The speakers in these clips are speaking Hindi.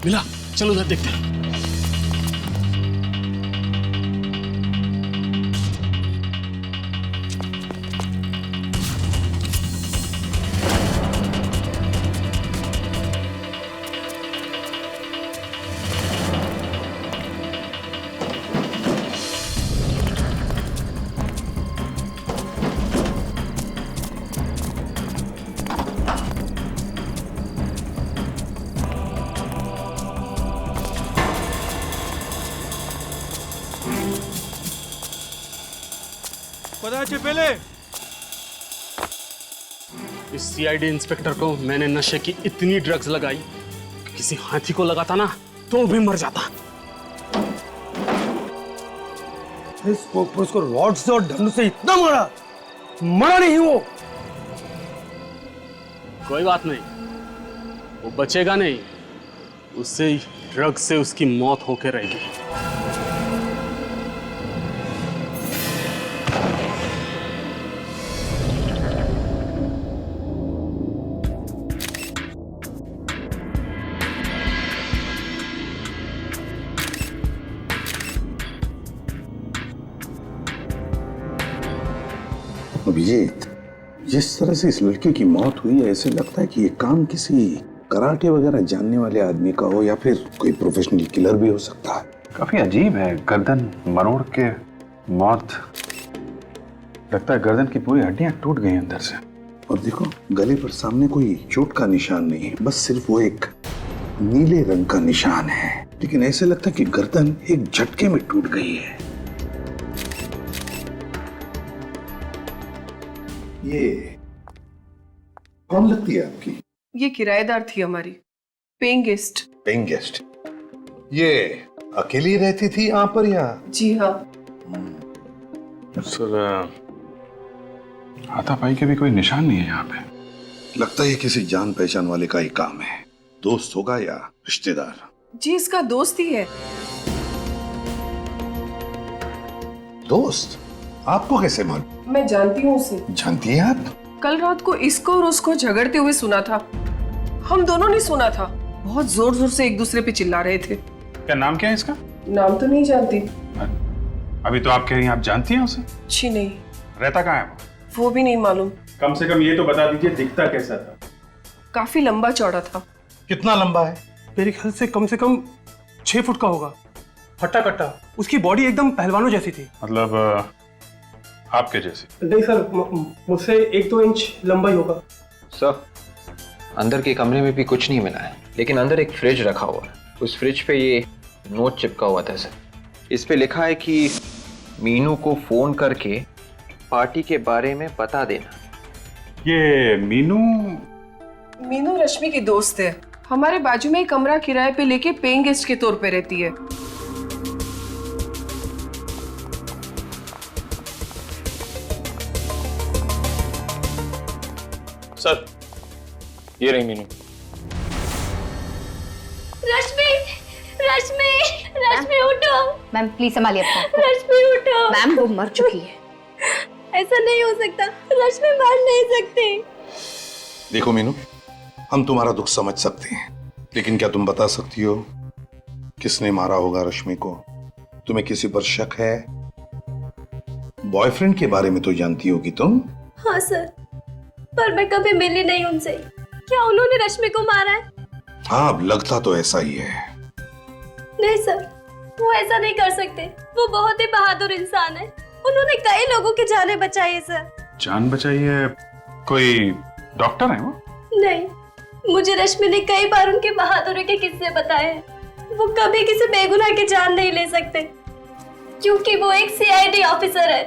मिला, चलो उधर देखते हैं। पहले इस सीआईडी इंस्पेक्टर को मैंने नशे की इतनी ड्रग्स लगाई कि किसी हाथी को लगाता ना तो भी मर जाता। उसको रॉड से और डंडों से इतना मारा, मरा नहीं वो। कोई बात नहीं, वो बचेगा नहीं, उससे ड्रग्स से उसकी मौत होके रहेगी। अभिजीत, जिस तरह से इस लड़के की मौत हुई है, ऐसे लगता है कि ये काम किसी कराटे वगैरह जानने वाले आदमी का हो या फिर कोई प्रोफेशनल किलर भी हो सकता है। काफी अजीब है, गर्दन मरोड़ के मौत। लगता है गर्दन की पूरी हड्डियां टूट गई अंदर से। और देखो, गले पर सामने कोई चोट का निशान नहीं है, बस सिर्फ वो एक नीले रंग का निशान है। लेकिन ऐसे लगता है कि गर्दन एक झटके में टूट गई है। ये कौन लगती है आपकी? ये किराएदार थी हमारी, पेइंग गेस्ट। Paying guest? ये अकेली रहती थी यहाँ पर या? जी हाँ। सर, हाथापाई के भी कोई निशान नहीं है यहाँ पे। लगता है ये किसी जान पहचान वाले का ही काम है। दोस्त होगा या रिश्तेदार? जी, इसका दोस्त ही है। दोस्त? आपको कैसे मालूम? मैं जानती हूँ उसे। जानती है आप? कल रात को इसको और उसको झगड़ते हुए सुना था। हम दोनों ने सुना था। बहुत जोर जोर से एक दूसरे पे चिल्ला रहे थे। क्या नाम क्या है इसका? नाम तो नहीं जानती। अभी तो आप कह रही हैं आप जानती हैं उसे? जी नहीं। रहता कहाँ है वो भी नहीं मालूम। कम से कम ये तो बता दीजिए, दिखता कैसा था? काफी लंबा चौड़ा था। कितना लंबा है? मेरे ख्याल से कम 6 फुट का होगा। हट्टा कट्टा, उसकी बॉडी एकदम पहलवानों जैसी थी। मतलब आपके जैसे? नहीं सर, मुझसे 1-2 इंच लंबा ही होगा। सर, अंदर के कमरे में भी कुछ नहीं मिला है, लेकिन अंदर एक फ्रिज रखा हुआ है। उस फ्रिज पे ये नोट चिपका हुआ था सर। इस पे लिखा है कि मीनू को फोन करके पार्टी के बारे में बता देना। ये मीनू रश्मि की दोस्त है। हमारे बाजू में एक कमरा किराए पे लेके पेइंग गेस्ट के तौर पे रहती है। सर, ये रही मीनू। रश्मि, रश्मि, रश्मि उठो। मैम प्लीज संभालिए अपने आप को। रश्मि उठो। मैम वो मर चुकी है। ऐसा नहीं हो सकता, रश्मि मर नहीं सकती। देखो मीनू, हम तुम्हारा दुख समझ सकते हैं, लेकिन क्या तुम बता सकती हो किसने मारा होगा रश्मि को? तुम्हें किसी पर शक है? बॉयफ्रेंड के बारे में तो जानती होगी तुम। हाँ सर, पर मैं कभी मिली नहीं उनसे। क्या उन्होंने रश्मि को मारा है? हाँ, अब लगता तो ऐसा ही है। नहीं सर, वो ऐसा नहीं कर सकते। वो बहुत ही बहादुर इंसान है। उन्होंने कई लोगों की जानें बचाई है सर। जान बचाई है? कोई डॉक्टर है वो? नहीं, मुझे रश्मि ने कई बार उनके बहादुरी के किस्से बताए हैं। वो कभी किसी बेगुनाह की जान नहीं ले सकते, क्योंकि वो एक सीआईडी ऑफिसर है।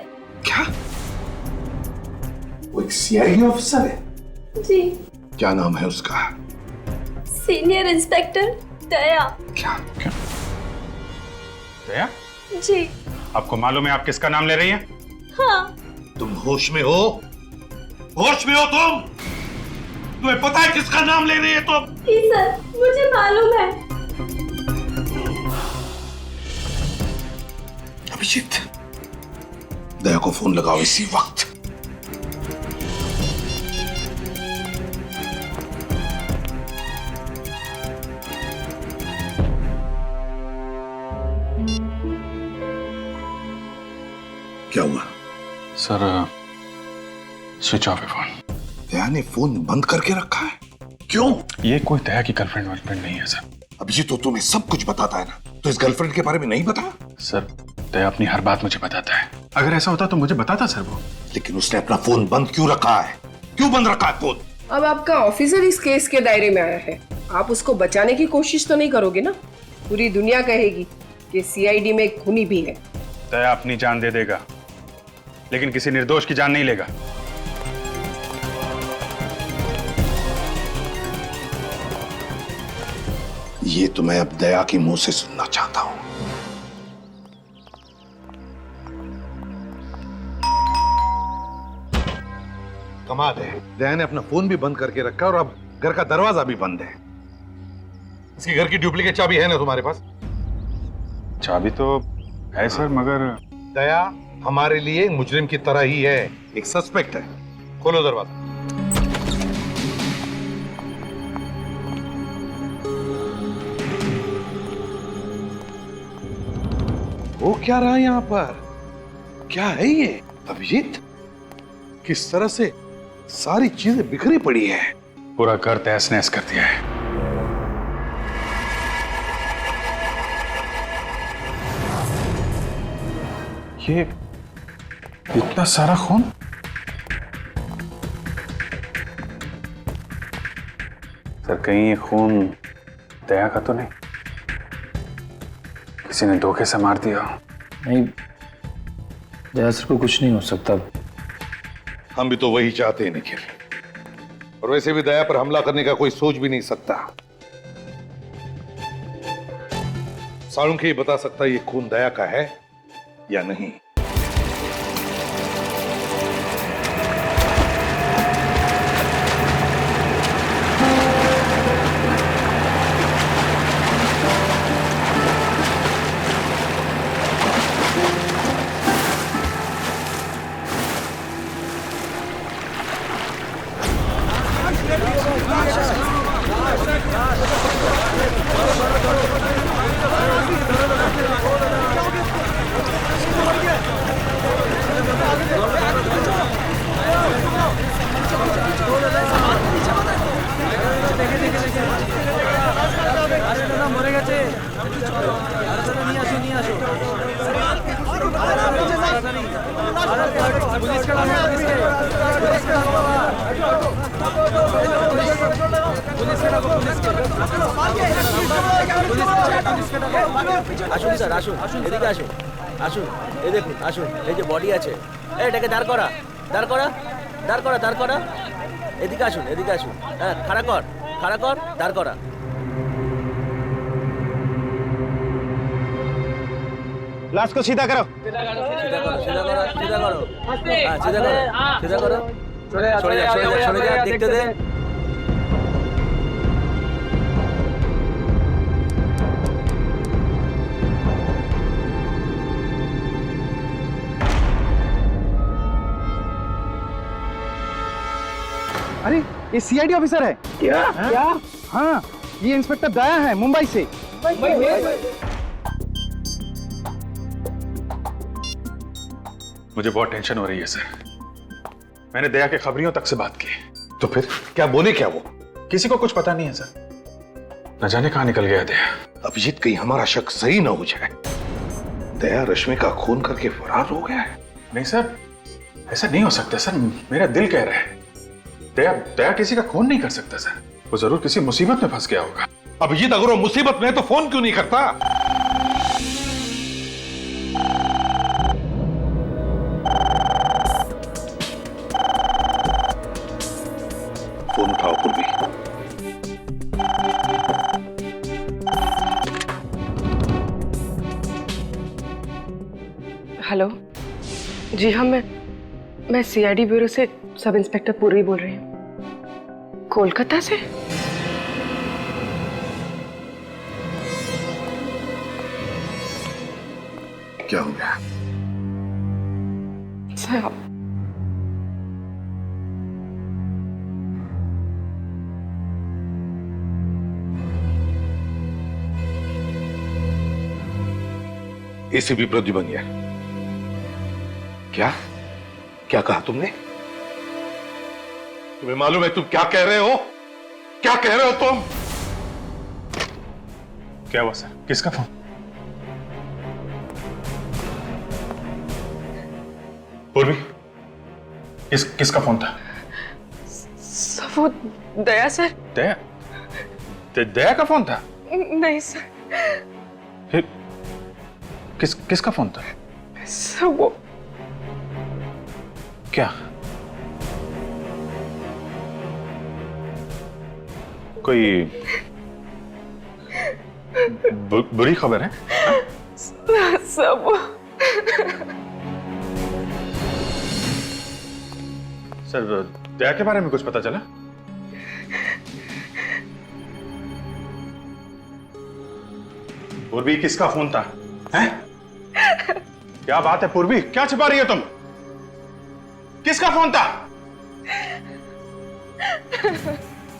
क्या? वो एक सीआईडी ऑफिसर है? जी। क्या नाम है उसका? सीनियर इंस्पेक्टर दया। क्या? दया? जी। आपको मालूम है आप किसका नाम ले रही हैं? हाँ। तुम होश में हो? होश में हो तुम? तुम्हें पता है किसका नाम ले रही है तुम? जी सर, मुझे मालूम है। अभिजीत, दया को फोन लगाओ इसी वक्त। क्या हुआ? सर स्विच ऑफ है फोन। दया ने फोन बंद करके रखा है? क्यों? ये कोई दया की गर्लफ्रेंड वर्लफ्रेंड नहीं है सर। अभिजीत तो तुम्हें सब कुछ बताता है ना, तो इस गर्लफ्रेंड के बारे में नहीं बता? सर दया अपनी हर बात मुझे बताता है। अगर ऐसा होता तो मुझे बताता सर वो। लेकिन उसने अपना फोन बंद क्यों रखा है? क्यों बंद रखा है फोन? अब आपका ऑफिसर इस केस के दायरे में आया है, आप उसको बचाने की कोशिश तो नहीं करोगे ना? पूरी दुनिया कहेगी कि सीआईडी में एक खूनी भी है। दया अपनी जान दे देगा, लेकिन किसी निर्दोष की जान नहीं लेगा। ये तो मैं अब दया के मुंह से सुनना चाहता हूं। कमाल है, दया ने अपना फोन भी बंद करके रखा और अब घर का दरवाजा भी बंद है। इसके घर की डुप्लीकेट चाबी है ना तुम्हारे पास? चाबी तो है सर, मगर दया हमारे लिए मुजरिम की तरह ही है, एक सस्पेक्ट है। खोलो दरवाजा। वो क्या रहा यहाँ पर? क्या है ये अभिजीत? किस तरह से सारी चीजें बिखरी पड़ी है। पूरा घर तहस नहस कर दिया है। ये इतना सारा खून? सर कहीं ये खून दया का तो नहीं? किसी ने धोखे से मार दिया? नहीं, दया सर को कुछ नहीं हो सकता। हम भी तो वही चाहते हैं निखिल, और वैसे भी दया पर हमला करने का कोई सोच भी नहीं सकता। साळुंखे ही बता सकता ये खून दया का है या नहीं। আসুন স্যার, আসুন, এদিকে আসুন, আসুন, এই দেখুন, আসুন, এই যে বডি আছে, এটাকে দাঁড় করা, দাঁড় করা, দাঁড় করা, দাঁড় করা, এদিকে আসুন, এদিকে আসুন, হ্যাঁ, খাড়া কর, দাঁড় করা। लाश को सीधा करो। सीधा करो, सीधा करो, सीधा करो, सीधा करो, हाँ, सीधा करो, सीधा करो, सरे जा, देखते दे। अरे ये सीआईडी ऑफिसर है। क्या? हाँ, ये इंस्पेक्टर दया है, मुंबई से। मुझे बहुत टेंशन हो रही है सर। मैंने दया के खबरियों तक से बात की। तो फिर क्या बोले? क्या वो? किसी को कुछ पता नहीं है सर। न जाने कहां निकल गया दया। अभिजीत कहीं हमारा शक सही ना हो जाए, दया रश्मि का खून करके फरार हो गया है। नहीं सर, ऐसा नहीं हो सकता सर। मेरा दिल कह रहा है दया किसी का खून नहीं कर सकता सर। वो जरूर किसी मुसीबत में फंस गया होगा। अभिजीत अगर वो मुसीबत में है तो फोन क्यों नहीं करता? फोन उठाओ पूर्वी। हेलो जी हाँ, मैं सीआईडी ब्यूरो से सब इंस्पेक्टर पूर्वी बोल रही हूँ। कोलकाता से? क्या हो गया? सर एसीपी प्रद्युमन, क्या क्या कहा तुमने? तुम्हें मालूम है तुम क्या कह रहे हो? क्या कह रहे हो तुम? क्या हुआ सर? किसका फोन? पूर्वी, किसका फोन था? वो दया सर। दया? दया का फोन था? नहीं सर। फिर किसका फोन था? सर वो क्या? कोई बुरी खबर है? सब सर, दया के बारे में कुछ पता चला? पूर्वी, किसका फोन था? हैं? क्या बात है पूर्वी, क्या छिपा रही है तुम? किसका फोन था?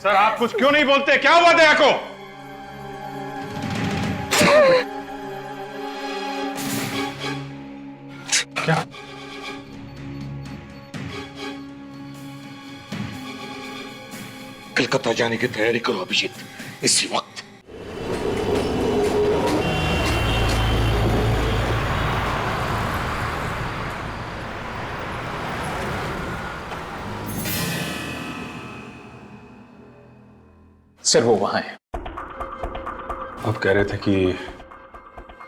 सर, आप कुछ क्यों नहीं बोलते? क्या हुआ दया को? क्या? कलकत्ता जाने की तैयारी करो अभिजीत, इसी वक्त। सर वो वहां है। आप कह रहे थे कि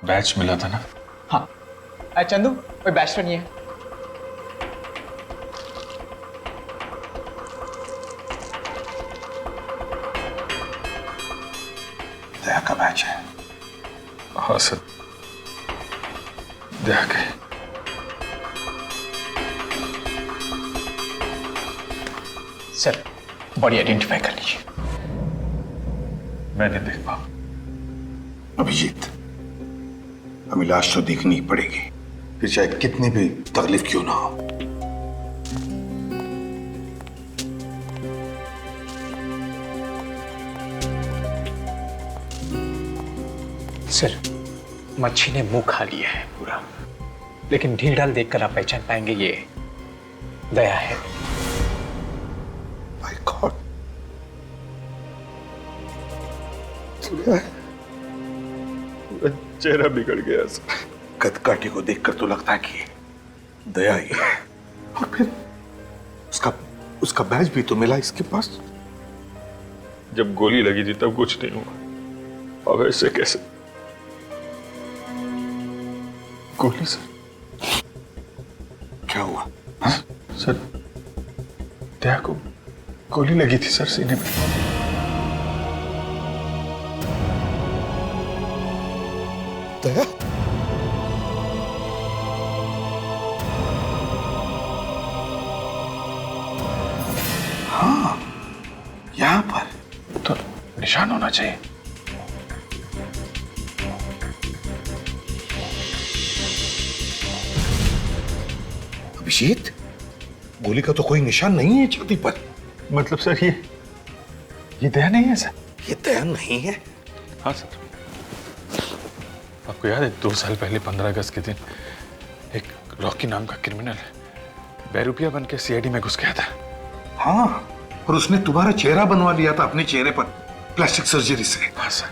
बैच मिला था ना? हाँ चंदू, कोई बैच तो नहीं है। दया का बैच है। हाँ सर, दया के। सर बॉडी आइडेंटिफाई कर लीजिए। मैं नहीं देख पाऊं। अभिजीत, हमें लाश तो देखनी ही पड़ेगी, फिर चाहे कितनी भी तकलीफ क्यों ना हो। सर मच्छी ने मुंह खा लिया है पूरा, लेकिन ढील ढाल देखकर आप पहचान पाएंगे ये दया है। माय गॉड, चेहरा बिगड़ गया सर। कदकाठी को देखकर तो लगता है कि दया ही है, और फिर उसका बैज भी तो मिला इसके पास। जब गोली लगी थी तब कुछ नहीं हुआ, अब ऐसे कैसे? गोली सर? क्या हुआ? हाँ? सर, दया को गोली लगी थी सर, सीने में। दया? हाँ, यहां पर तो निशान होना चाहिए। अभिजीत, गोली का तो कोई निशान नहीं है छाती पर। मतलब सर ये दया नहीं है सर? ये दया नहीं है? हाँ सर। आपको याद है 2 साल पहले 15 अगस्त के दिन एक रॉकी नाम का क्रिमिनल बेरुपिया बन के सीआईडी में घुस गया था? हाँ, और उसने तुम्हारा चेहरा बनवा लिया था अपने चेहरे पर प्लास्टिक सर्जरी से। हाँ सर,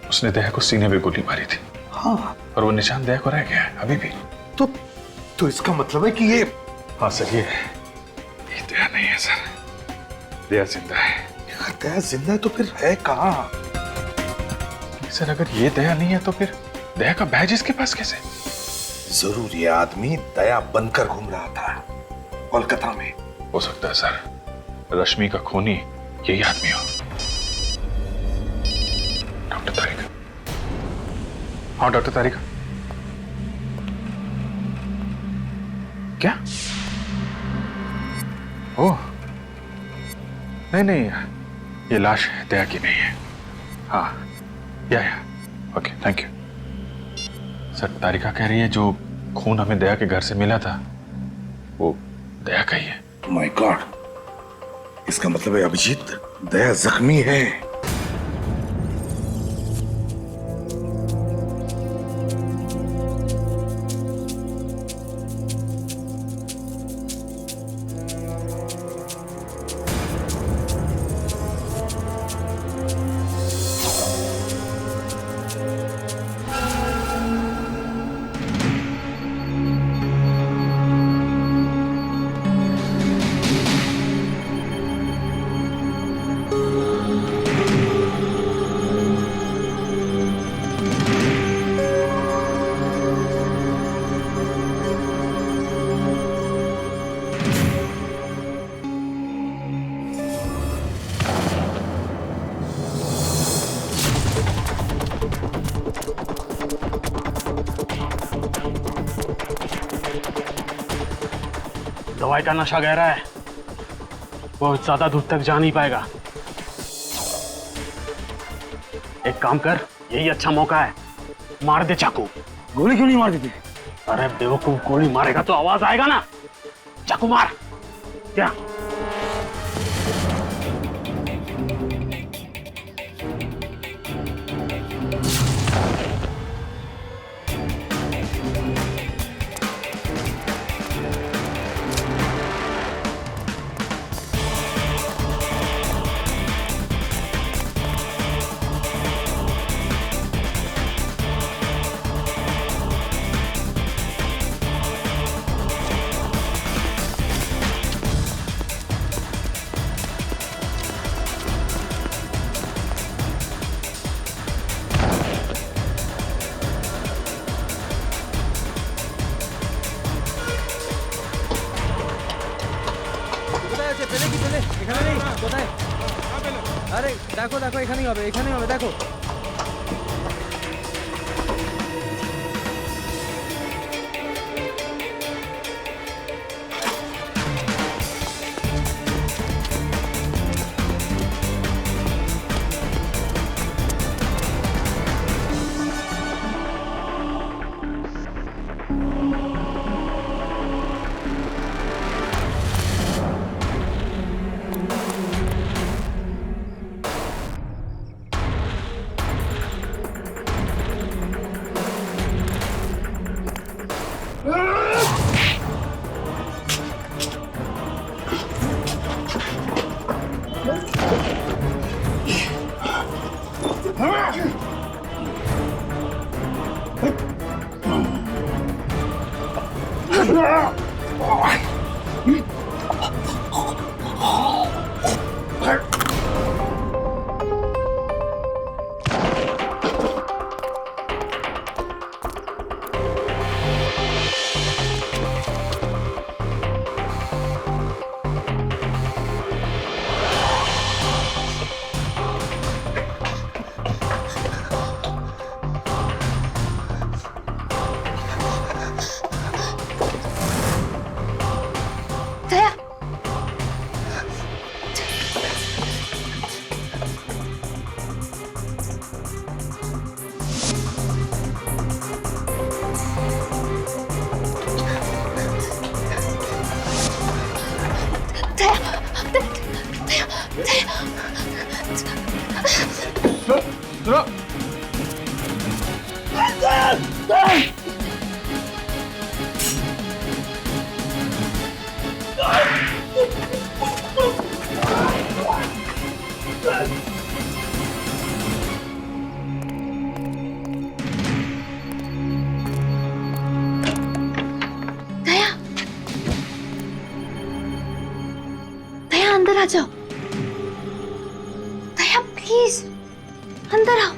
उसने दया को सीने में गोली मारी थी। हाँ, और वो निशान दया को रह गया है अभी भी। तो इसका मतलब है कि ये... हाँ सर, ये दया नहीं है सर, दया जिंदा है। यार, दया जिंदा है तो फिर है कहाँ? सर अगर ये दया नहीं है तो फिर दया का बैज इसके पास कैसे? जरूर ये आदमी दया बनकर घूम रहा था कोलकाता में। हो सकता है सर, रश्मि का खूनी यही आदमी हो। डॉक्टर तारिका। हाँ डॉक्टर तारिका। क्या? ओह नहीं, ये लाश दया की नहीं है। हाँ या ओके, थैंक यू सर। तारिका कह रही है जो खून हमें दया के घर से मिला था वो दया का ही है। माय गॉड, इसका मतलब है अभिजीत, दया जख्मी है। दवाई का नशा गहरा है, वो ज्यादा दूर तक जा नहीं पाएगा। एक काम कर, यही अच्छा मौका है, मार दे चाकू। गोली क्यों नहीं मार देते? अरे बेवकूफ, गोली मारेगा तो आवाज आएगा ना। चाकू मार। क्या? আরে দেখো দেখো, এখানেই হবে, এখানেই হবে, দেখো। अंदर आ जाओ। दया प्लीज अंदर आओ।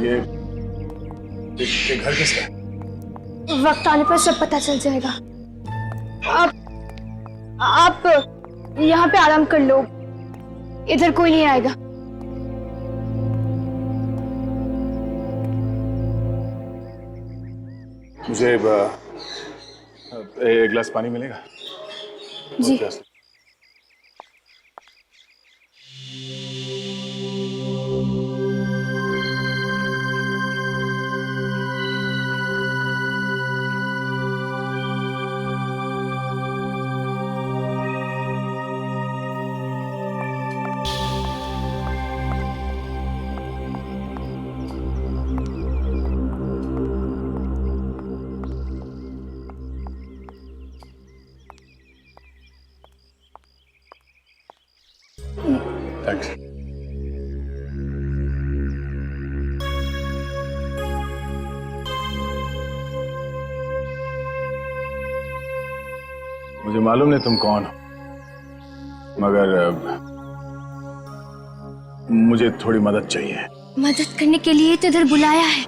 ये घर किसका है? वक्त आने पर सब पता चल जाएगा। आप यहाँ पे आराम कर लो, इधर कोई नहीं आएगा। मुझे एक गिलास पानी मिलेगा? जी। थैंक्स। मुझे मालूम नहीं तुम कौन हो, मगर मुझे थोड़ी मदद चाहिए। मदद करने के लिए तो इधर बुलाया है।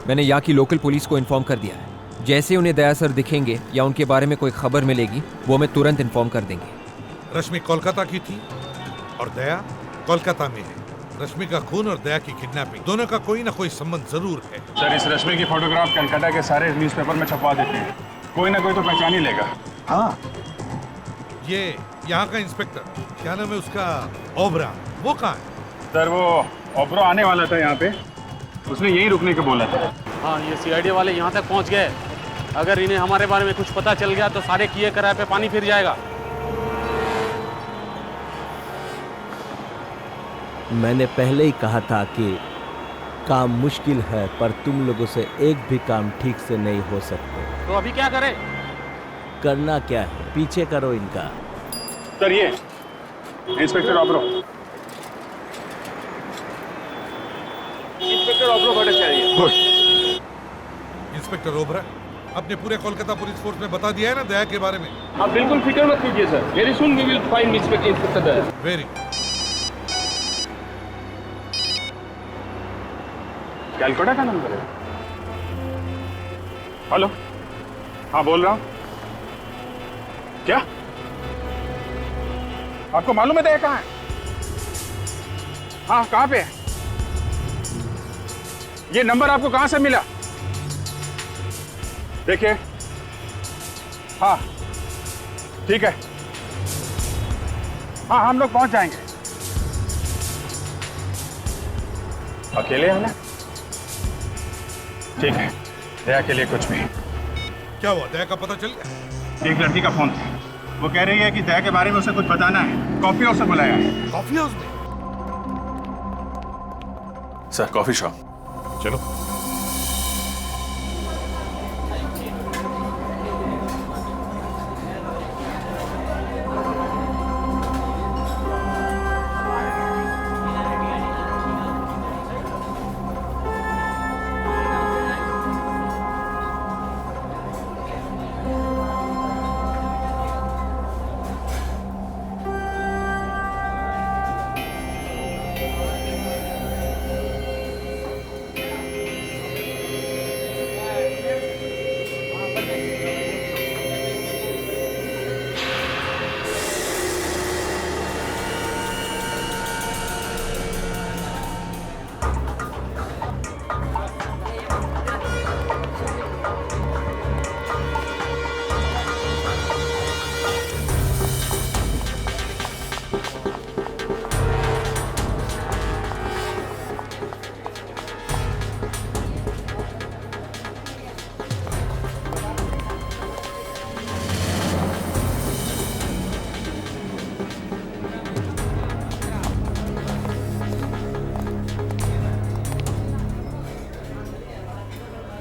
मैंने यहाँ की लोकल पुलिस को इन्फॉर्म कर दिया है। जैसे उन्हें दया सर दिखेंगे या उनके बारे में कोई खबर मिलेगी वो हमें तुरंत इन्फॉर्म कर देंगे। रश्मि कोलकाता की थी और दया कोलकाता में है। रश्मि का खून और दया की किडनैपिंग दोनों का कोई ना कोई संबंध जरूर है। सर इस रश्मि की फोटोग्राफ कलकत्ता के सारे न्यूज़पेपर में छपवा देते हैं, कोई ना कोई तो पहचान ही लेगा। हाँ, ये यहाँ का इंस्पेक्टर, क्या नाम है उसका, ओबरा, वो कहाँ है? सर वो ओब्रो आने वाला था यहाँ पे, उसने यहीं रुकने को बोला था। हाँ, ये सीआईडी वाले यहाँ तक पहुँच गए। अगर इन्हें हमारे बारे में कुछ पता चल गया तो सारे किए कराए पे पानी फिर जाएगा। मैंने पहले ही कहा था कि काम मुश्किल है, पर तुम लोगों से एक भी काम ठीक से नहीं हो सकते। तो अभी क्या करें? करना क्या है, पीछे करो इनका। सर ये इंस्पेक्टर ओब्रो। इंस्पेक्टर ओब्रो भट्टाचार्य। गुड। इंस्पेक्टर ओबरा अपने पूरे कोलकाता पुलिस फोर्स में बता दिया है ना दया के बारे में? आप बिल्कुल फिक्र मत कीजिए sir, very soon we will find inspector Daya. Very. Calcutta का नंबर है। हेलो, हाँ बोल रहा हूँ। क्या आपको मालूम है दया कहाँ है? हाँ कहाँ पे है? ये नंबर आपको कहाँ से मिला? देखिए, हाँ ठीक है, हाँ हम लोग पहुंच जाएंगे। अकेले आना? ठीक है, दया के लिए कुछ भी। क्या हुआ, दया का पता चल गया? एक लड़की का फोन था, वो कह रही है कि दया के बारे में उसे कुछ बताना है, कॉफी हाउस से बुलाया है। कॉफी हाउस में? Sir coffee shop. चलो।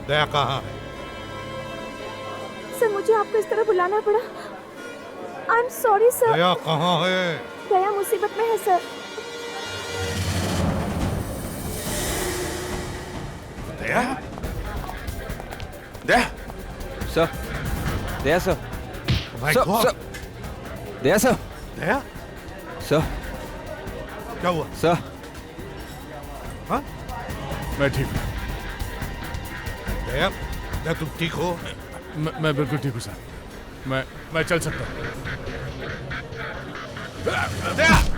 दया कहाँ है? सर मुझे आपको इस तरह बुलाना पड़ा। I am sorry sir. Daya कहाँ है? दया मुसीबत में है sir. Daya? Daya sir, Daya sir, My sir, God! Sir, Daya sir, Daya? Sir, क्या हुआ? सर, हाँ? मैं ठीक हूँ। दया, दया तुम ठीक हो? मैं बिल्कुल ठीक हूँ सर, मैं चल सकता हूँ। दया!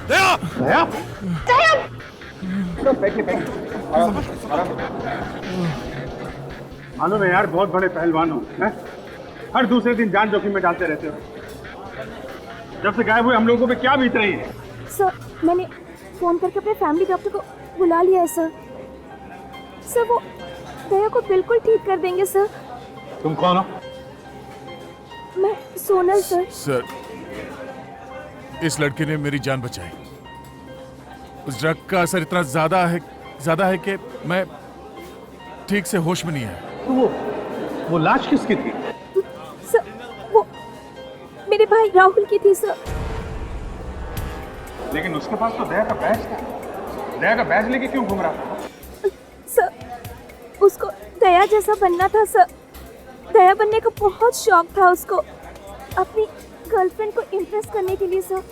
दया! दया! मालूम है यार, बहुत बड़े पहलवान हो, हैं? हर दूसरे दिन जान जोखिम में डालते रहते हो। जब से गायब हुए हम लोगों पे क्या बीत रही है? सर मैंने फोन करके अपने फैमिली डॉक्टर को बुला लिया है सर। सर वो दया को बिल्कुल ठीक कर देंगे सर। तुम कौन हो? मैं सोनल सर। सर इस लड़के ने मेरी जान बचाई। उस ड्रग का असर इतना ज्यादा है कि मैं ठीक से होश में नहीं है। तो वो लाश किसकी थी? सर वो मेरे भाई राहुल की थी सर। लेकिन उसके पास तो दया का बैज था। दया का बैज लेके क्यों घूम रहा था? सर उसको दया जैसा बनना था सर। दया बनने का बहुत शौक था उसको, अपनी गर्लफ्रेंड को इम्प्रेस करने के लिए सर।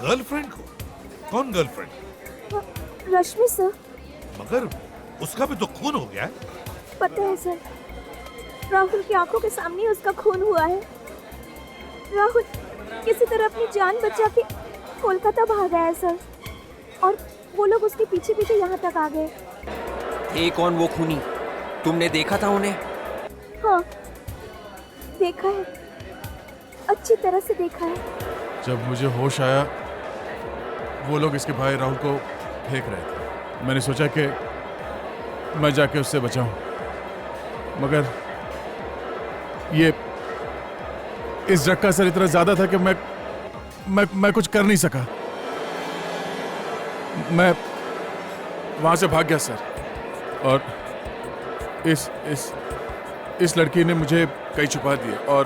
गर्लफ्रेंड को? कौन गर्लफ्रेंड? रश्मि सर। मगर उसका भी तो खून हो गया है। पता है सर, राहुल की आंखों के सामने ही उसका खून हुआ है। राहुल किसी तरह अपनी जान बचा के कोलकाता भागा है सर, और वो लोग उसके पीछे पीछे यहाँ तक आ गए। ये कौन वो खूनी? तुमने देखा था उन्हें? हाँ, देखा है, अच्छी तरह से देखा है। जब मुझे होश आया वो लोग इसके भाई राहुल को फेंक रहे थे। मैंने सोचा कि मैं जाके उससे बचाऊं, मगर ये इस ड्रग का असर इतना ज्यादा था कि मैं कुछ कर नहीं सका। मैं वहां से भाग गया सर, और इस लड़की ने मुझे कहीं छुपा दिया और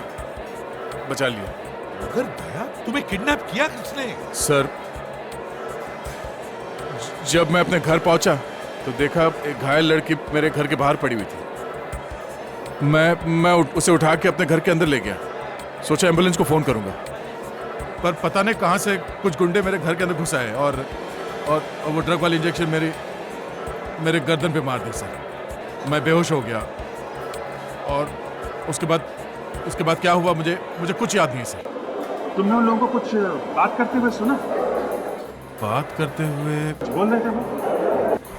बचा लिया। मगर दया, तुम्हें किडनैप किया किसने? सर, जब मैं अपने घर पहुंचा तो देखा एक घायल लड़की मेरे घर के बाहर पड़ी हुई थी। मैं उसे उठा के अपने घर के अंदर ले गया, सोचा एम्बुलेंस को फोन करूंगा, पर पता नहीं कहां से कुछ गुंडे मेरे घर के अंदर घुस आए और वो ड्रग वाली इंजेक्शन मेरे गर्दन पे मार दी सर। मैं बेहोश हो गया, और उसके बाद क्या हुआ मुझे कुछ याद नहीं सर। तुमने उन लोगों को कुछ बात करते हुए सुना? बात करते हुए बोल रहे थे वो?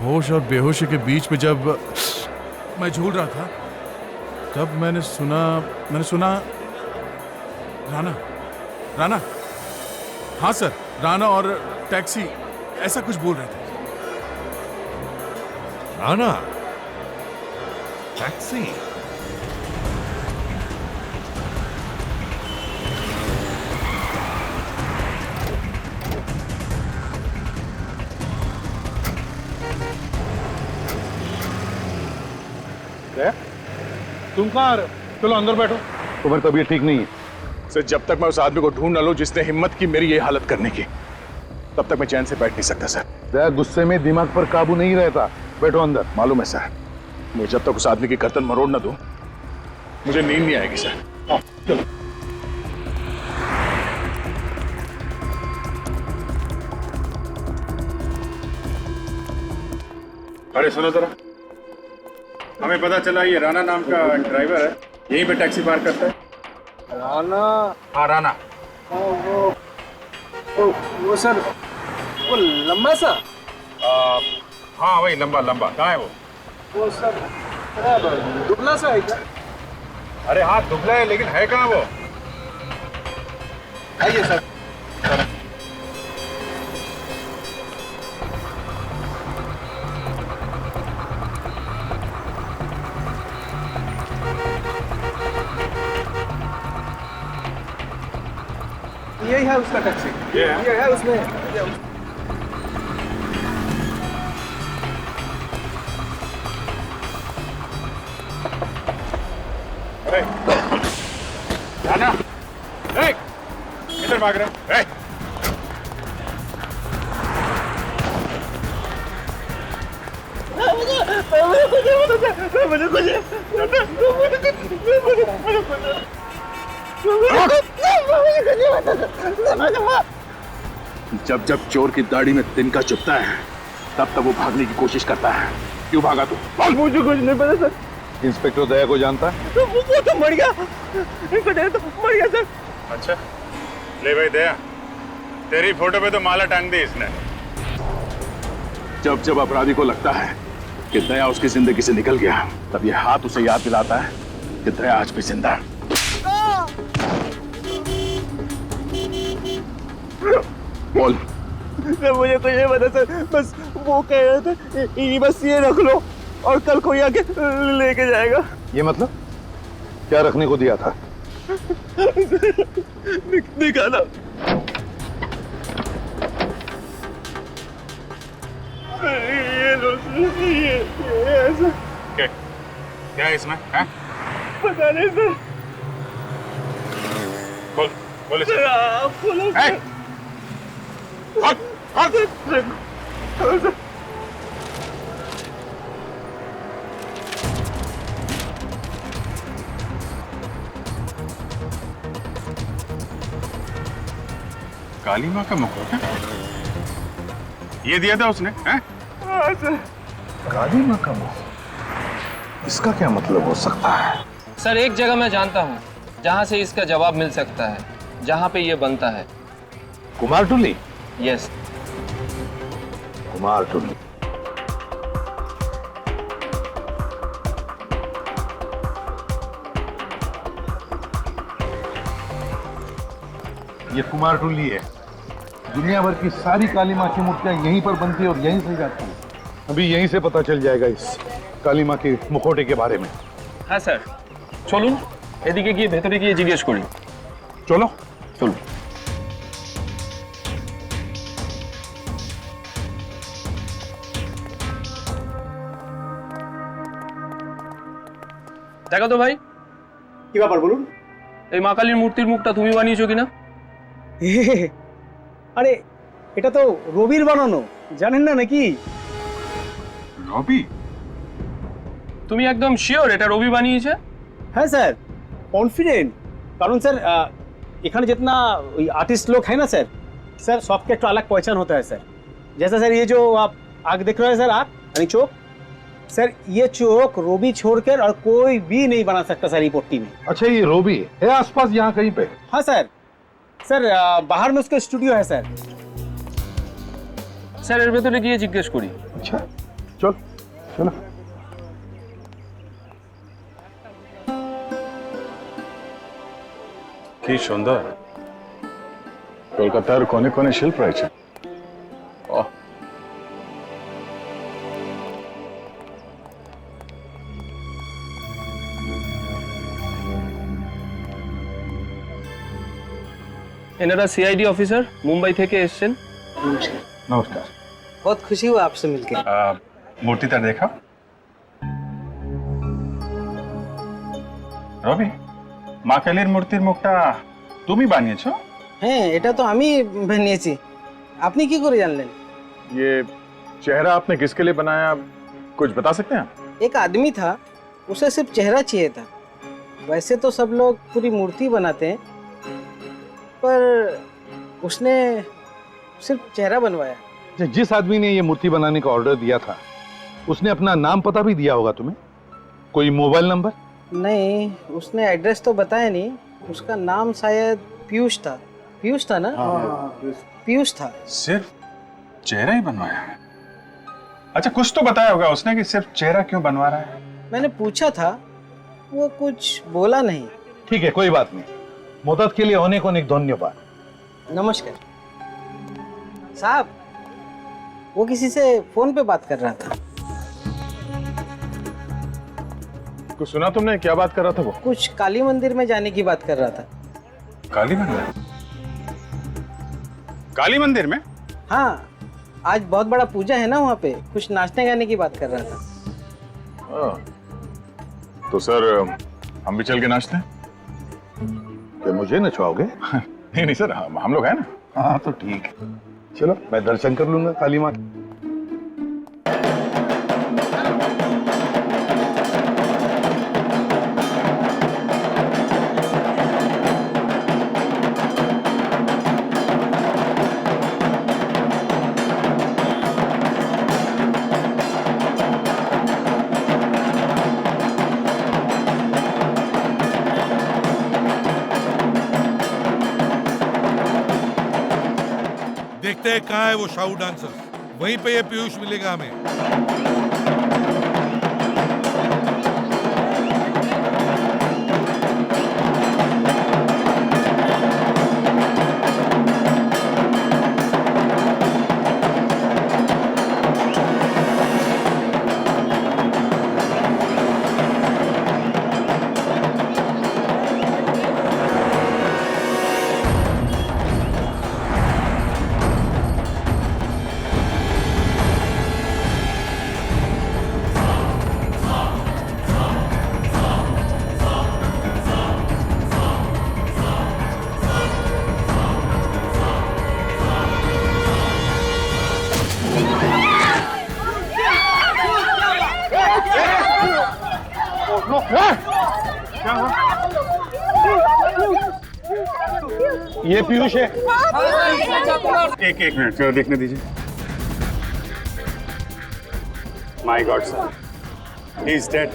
होश और बेहोशी के बीच में जब मैं झूल रहा था, तब मैंने सुना राना, हाँ सर, राना और टैक्सी ऐसा कुछ बोल रहे थे। राना, टैक्सी। तुम कहाँ आ रहे हो? चलो अंदर बैठो। तुम्हारी तबीयत ठीक नहीं है। सर, जब तक मैं उस आदमी को ढूंढ न लूं जिसने हिम्मत की मेरी ये हालत करने की, तब तक मैं चैन से बैठ नहीं सकता सर। दया, गुस्से में दिमाग पर काबू नहीं रहता। बैठो अंदर। मालूम है सर, मुझे जब तक उस आदमी की गर्दन मरोड़ न दूं, मुझे नींद नहीं आएगी सर। चलो। अरे सुनो जरा, हमें पता चला ये राणा नाम का ड्राइवर है, यहीं पे टैक्सी पार्क करता है। राणा? हाँ, राणा। वो सर, वो लंबा सा? हाँ वही लंबा। कहाँ है वो? वो सर दुबला सा है क्या? अरे हाँ दुबला है, लेकिन है कहाँ वो? आइए सर। यही है उसका टैक्सी। ये है उसमें। राणा, किधर भाग रहे हैं? जब जब चोर की दाढ़ी में तिनका चुभता है, तब तब वो भागने की कोशिश करता है। क्यों भागा तू? मुझे कुछ नहीं पता सर। इंस्पेक्टर दया को जानता है? वो तो मर गया। इंस्पेक्टर तो मर गया सर। अच्छा, ले भाई दया, तेरी फोटो पे तो माला टांग दी इसने। जब जब अपराधी को लगता है कि दया उसकी जिंदगी से निकल गया, तब ये हाथ उसे याद दिलाता है कि दया आज भी जिंदा है। बोल। मुझे तो ये पता सर, बस वो कह रहे थे बस ये रख लो और कल कोई आके लेके जाएगा। ये मतलब क्या रखने को दिया था? निकाला। ये लो, ये ऐसा। क्या है इसमें? है? पता नहीं सर। बोल सर, आप बोलो सर। काली माँ का मुकुट है? ये दिया था उसने? हैं? काली माँ का मुकुट? इसका क्या मतलब हो सकता है? सर एक जगह मैं जानता हूँ जहाँ से इसका जवाब मिल सकता है, जहाँ पे ये बनता है। कुमारटुली? यस। कुमारटुली। ये कुमारटुली है। दुनिया भर की सारी काली माँ की मूर्तियां यहीं पर बनती है और यहीं से जाती है। अभी यहीं से पता चल जाएगा इस काली माँ के मुखौटे के बारे में। हाँ सर, चलून এদিকে গিয়ে ভেতরে গিয়ে জিজ্ঞেস করি। चलो চলুন। দেখো তো ভাই, কি ব্যাপার বলুন? এই মা কালীর মূর্তির মুখটা তুমি বানিয়েছো কিনা? আরে এটা তো রবির বানানো, জানেন না নাকি? রবি? তুমি একদম শিওর এটা রবি বানিয়েছে? হ্যাঁ স্যার, कॉन्फिडेंट। कारण सर इखाने जितना आर्टिस्ट लोग हैं ना सर, सबके एक अलग पहचान होता है सर। जैसा सर ये जो आप आग देख रहे हैं सर, आग यानी चौक, सर ये चौक रोबी छोड़कर और कोई भी नहीं बना सकता सर ये पट्टी में। अच्छा, ये रोबी है आसपास यहाँ कहीं पे? हाँ सर, सर बाहर में उसका स्टूडियो है सर। স্যার এর ভেতরে গিয়ে জিজ্ঞেস করি। अच्छा चल चलो। কি সুন্দর, কলকাতার কোণে কোণে শিল্প রয়েছে। ওহ, এনারা সিআইডি অফিসার, মুম্বাই থেকে এসেছেন। नमस्कार। बहुत खुशी हुआ आपसे मिलकर। মূর্তিটা দেখা। রবি, মা কালীর মূর্তির মুখটা তুমি বানিয়েছো? হ্যাঁ, এটা তো আমি বানিয়েছি। আপনি কি করে জানলেন? ये चेहरा आपने किसके लिए बनाया, कुछ बता सकते हैं? एक आदमी था, उसे सिर्फ चेहरा चाहिए था। वैसे तो सब लोग पूरी मूर्ति बनाते हैं, पर उसने सिर्फ चेहरा बनवाया। जिस आदमी ने ये मूर्ति बनाने का ऑर्डर दिया था, उसने अपना नाम पता भी दिया होगा तुम्हें? कोई मोबाइल नंबर? नहीं, उसने एड्रेस तो बताया नहीं। उसका नाम शायद पीयूष था। पीयूष था ना? पीयूष था। सिर्फ चेहरा ही बनवाया है? अच्छा, कुछ तो बताया होगा उसने कि सिर्फ चेहरा क्यों बनवा रहा है? मैंने पूछा था, वो कुछ बोला नहीं। ठीक है, कोई बात नहीं। मदद के लिए अनेक अनेक धन्यवाद। नमस्कार साहब, वो किसी से फोन पे बात कर रहा था। कुछ सुना तुमने? क्या बात कर रहा था वो? कुछ काली मंदिर में जाने की बात कर रहा था। काली मंदिर? काली मंदिर में? हाँ, आज बहुत बड़ा पूजा है ना वहाँ पे, कुछ नाचने गाने की बात कर रहा था। तो सर हम भी चल के नाचते हैं? क्या मुझे नचवाओगे? नहीं नहीं सर, हम लोग हैं ना। हाँ तो ठीक है, चलो मैं दर्शन कर लूंगा काली माँ के। देखते हैं कहाँ है वो शाहू डांसर, वहीं पे ये पीयूष मिलेगा हमें। ये पीयूष है। एक मिनट जरा देखने दीजिए। My God sir, He is dead.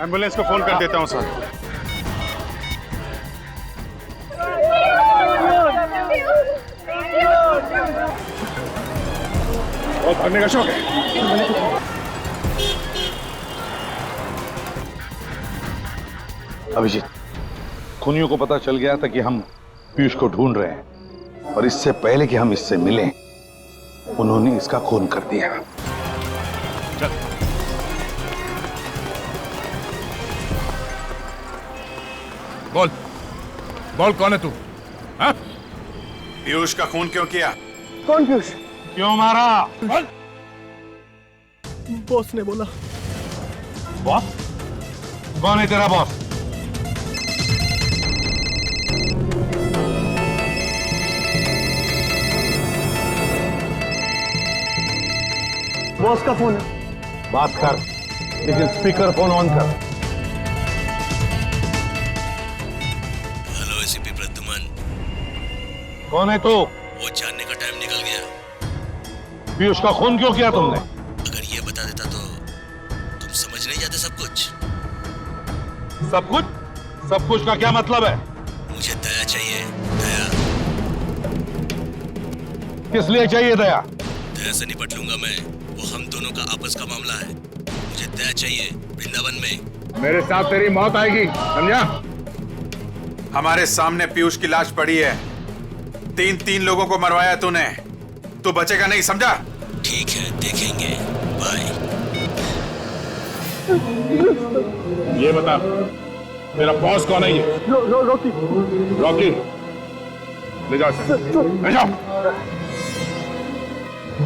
Ambulance को फोन कर देता हूँ सर। बहुत भागने का शौक है। अभिजीत, खूनियों को पता चल गया था कि हम पीयूष को ढूंढ रहे हैं और इससे पहले कि हम इससे मिलें उन्होंने इसका खून कर दिया। बोल बोल, कौन है तू? हाँ? पीयूष का खून क्यों किया? कौन पीयूष? क्यों मारा? बोल। बॉस ने बोला। बॉस? कौन है तेरा बॉस? बॉस का फोन है। बात कर, लेकिन स्पीकर फोन ऑन कर। Hello ACP Pradyuman. कौन है तू? वो जानने का टाइम निकल गया। पीयूष का खून क्यों किया तुमने? अगर ये बता देता तो तुम समझ नहीं जाते सब कुछ। सब कुछ? सब कुछ का क्या मतलब है? मुझे दया चाहिए, दया। किस लिए चाहिए दया? दया से निपट लूंगा मैं, वो हम दोनों का आपस का मामला है। मुझे दया चाहिए वृंदावन में। मेरे साथ तेरी मौत आएगी, समझा? हमारे सामने पीयूष की लाश पड़ी है। 3 लोगों को मरवाया तूने, तू बचेगा नहीं, समझा? ठीक है, देखेंगे। बाय। ये बता, तेरा बॉस कौन है? ये रॉकी। रॉकी, ले जाओ इसे, ले जाओ।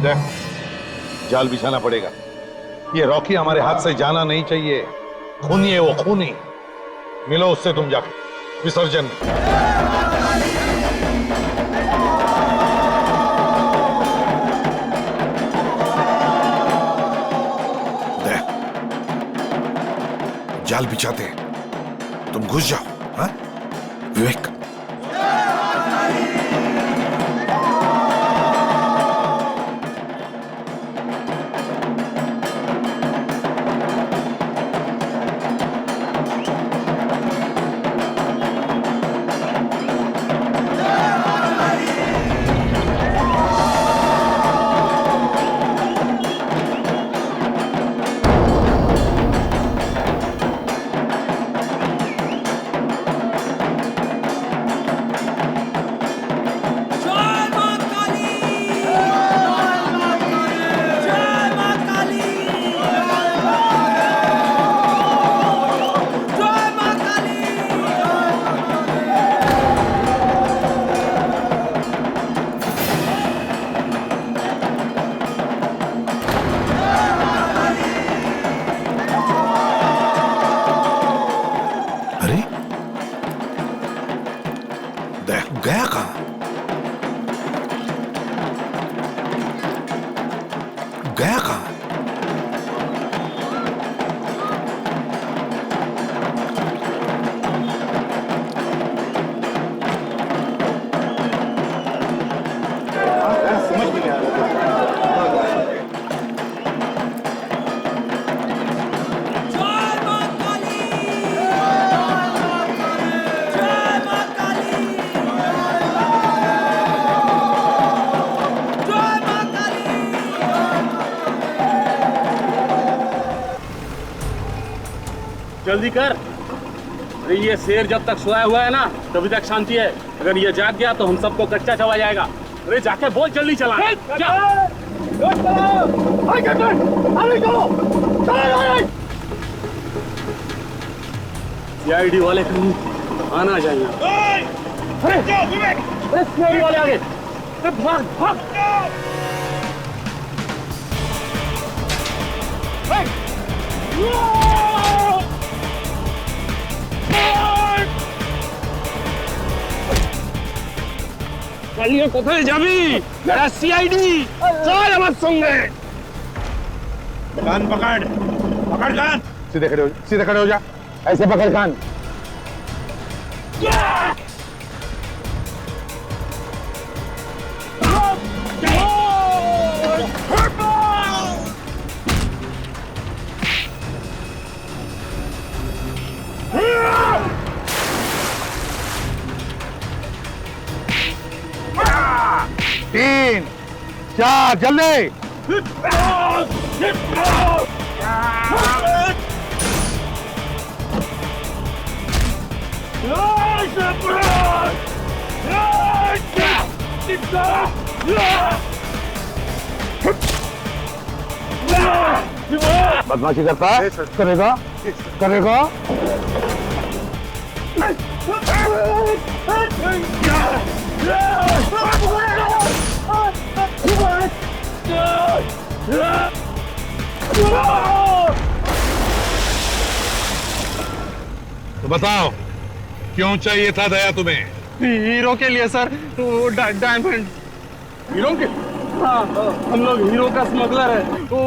देख, जाल बिछाना पड़ेगा। ये रॉकी हमारे हाथ से जाना नहीं चाहिए। खूनी है वो, खूनी। मिलो उससे तुम जाके विसर्जन। जाल बिछाते हैं, तुम घुस जाओ। हाँ? विवेक, गया कहां? गया कहां? समझ में नहीं आ रहा। जल्दी कर। अरे ये शेर जब तक सोया हुआ है ना तभी तक शांति है। अगर ये जाग गया तो हम सबको कच्चा चबा जाएगा। अरे जाके बोल जल्दी चला। सीआईडी वाले कहीं आना चाहिए। अरे सीआईडी वाले आगे, भाग भाग। পালিয়ে কোথায় যাবি? এরা সিআইডি, চল আমার সঙ্গে। कान पकड़, पकड़ कान। सीधे खड़े हो जा, ऐसे पकड़ कान। तीन, चार, जल्दी। बदमाशी करता है? करेगा? करेगा? तो बताओ, क्यों चाहिए था दया तुम्हें? हीरो के लिए सर, वो डायमंड। हीरो के? हाँ, हम लोग हीरो का स्मगलर है। वो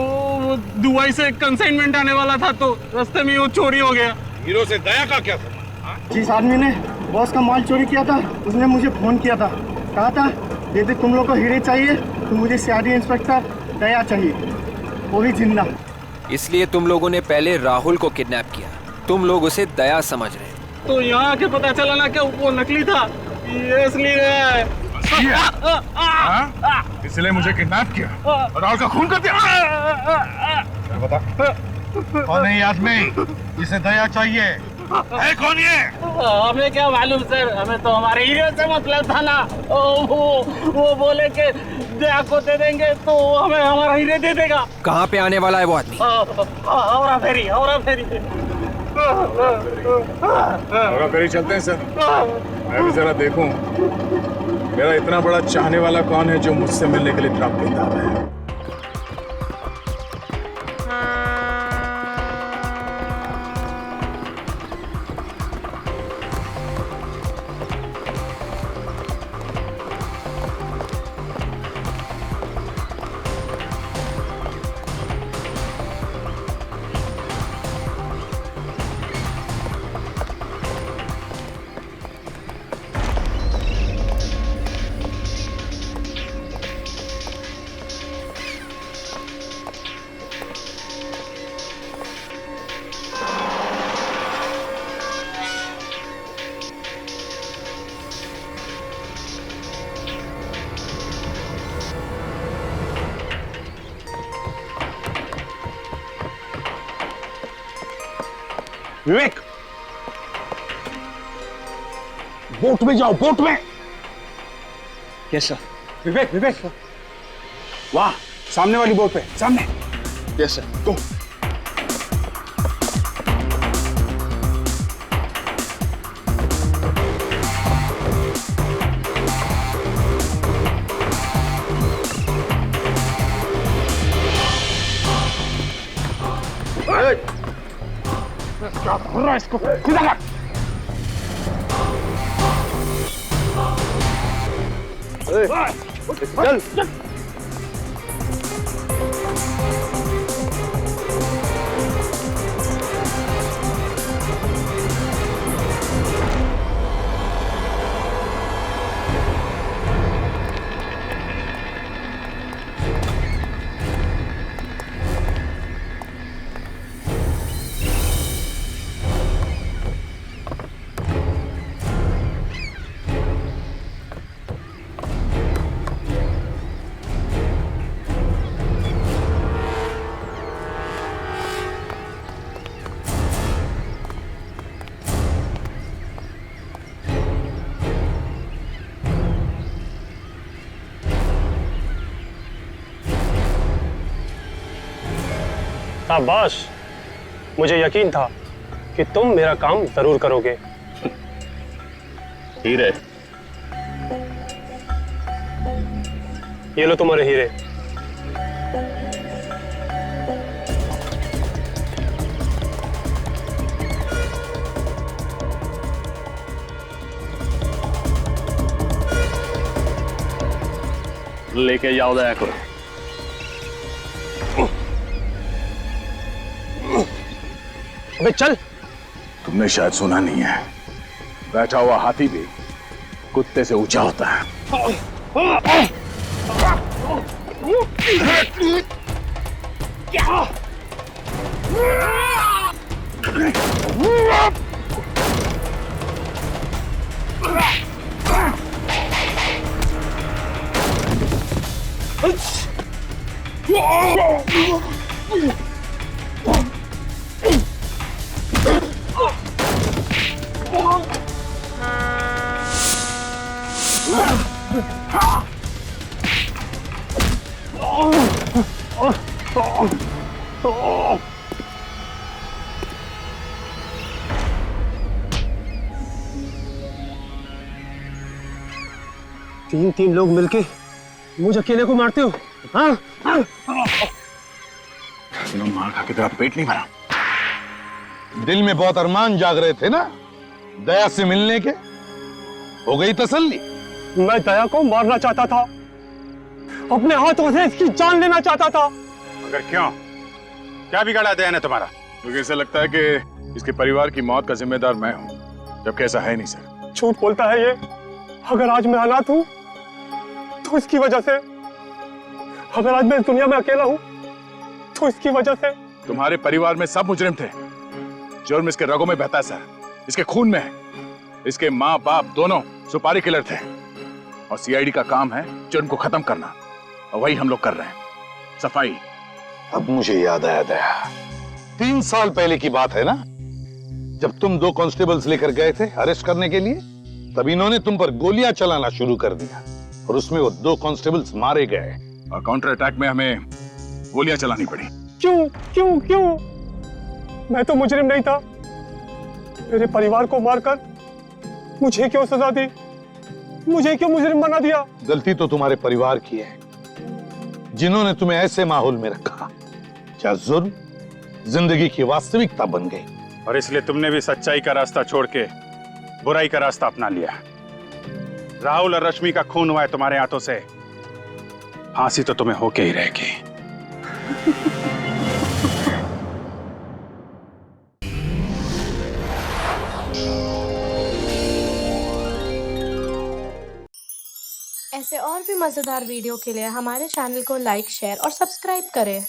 दुबई से कंसाइनमेंट आने वाला था, तो रास्ते में वो चोरी हो गया। हीरो से दया का क्या संबंध? जिस आदमी ने बॉस का माल चोरी किया था, उसने मुझे फोन किया था, कहा था यदि तुम लोग को हीरे चाहिए तो मुझे सीआईडी इंस्पेक्टर दया चाहिए, वो भी जिंदा। इसलिए तुम लोगों ने पहले राहुल को किडनैप किया। तुम लोग उसे दया समझ रहे। तो यहाँ आके पता चला ना कि वो नकली था, ये इसलिए। इसलिए मुझे किडनैप किया और राहुल का खून कर दिया। बता, कौन है ये आदमी जिसे दया चाहिए? है कौन ये? हमें क्या मालूम सर, हमें तो हमारे हीरो से मतलब था ना। वो बोले कि दया को दे देंगे तो हमें हमारा हीरे दे देगा। कहाँ पे आने वाला है वो आदमी? औरा फेरी, औरा फेरी। औरा फेरी चलते हैं सर। मैं भी जरा देखूं मेरा इतना बड़ा चाहने वाला कौन है जो मुझसे मिलने के लिए इतना बेताब है। विवेक, बोट में जाओ, बोट में। Yes sir. विवेक, विवेक, वाह, सामने वाली बोट पे, सामने। Yes sir. गो। क्या कर रहा है इसको? सीधा कर। चल। शाबाश, मुझे यकीन था कि तुम मेरा काम जरूर करोगे। हीरे, ये लो तुम्हारे हीरे। लेके जाओ दया को। अबे चल। तुमने शायद सुना नहीं है, बैठा हुआ हाथी भी कुत्ते से ऊंचा होता है। तीन लोग मिलके मुझे अकेले को मारते हो? हाँ? मार खा के तेरा पेट नहीं भरा? दिल में बहुत अरमान जाग रहे थे ना दया से मिलने के, हो गई तसल्ली? मैं दया को मारना चाहता था, अपने हाथों से इसकी जान लेना चाहता था। मगर क्यों? क्या बिगाड़ा दया ने तुम्हारा? मुझे ऐसा लगता है कि इसके परिवार की मौत का जिम्मेदार मैं हूं, जबकि ऐसा है नहीं सर। झूठ बोलता है ये। अगर आज मैं अनाथ हूं तो इसकी वजह से, अगर आज मैं इस दुनिया में अकेला हूं तो इसकी वजह से। तुम्हारे परिवार में सब मुजरिम थे। जुर्म इसके रगों में बहता है सर, इसके खून में है। इसके माँ बाप दोनों सुपारी किलर थे और सीआईडी का काम है जुर्म को खत्म करना, और वही हम लोग कर रहे हैं, सफाई। अब मुझे याद आया दया, 3 साल पहले की बात है ना, जब तुम 2 कांस्टेबल्स लेकर गए थे अरेस्ट करने के लिए, तब इन्होंने तुम पर गोलियां चलाना शुरू कर दिया और उसमें वो 2 कांस्टेबल्स मारे गए और काउंटर अटैक में हमें गोलियां चलानी पड़ी। क्यों क्यों क्यों? मैं तो मुजरिम नहीं था। मेरे परिवार को मारकर मुझे क्यों सजा दी? मुझे क्यों मुजरिम बना दिया? गलती तो तुम्हारे परिवार की है, जिन्होंने तुम्हें ऐसे माहौल में रखा क्या जुर्म जिंदगी की वास्तविकता बन गई। और इसलिए तुमने भी सच्चाई का रास्ता छोड़ के बुराई का रास्ता अपना लिया। राहुल और रश्मि का खून हुआ है तुम्हारे हाथों से, फांसी तो तुम्हें होके ही रहेगी। ऐसे और भी मजेदार वीडियो के लिए हमारे चैनल को लाइक, शेयर और सब्सक्राइब करें।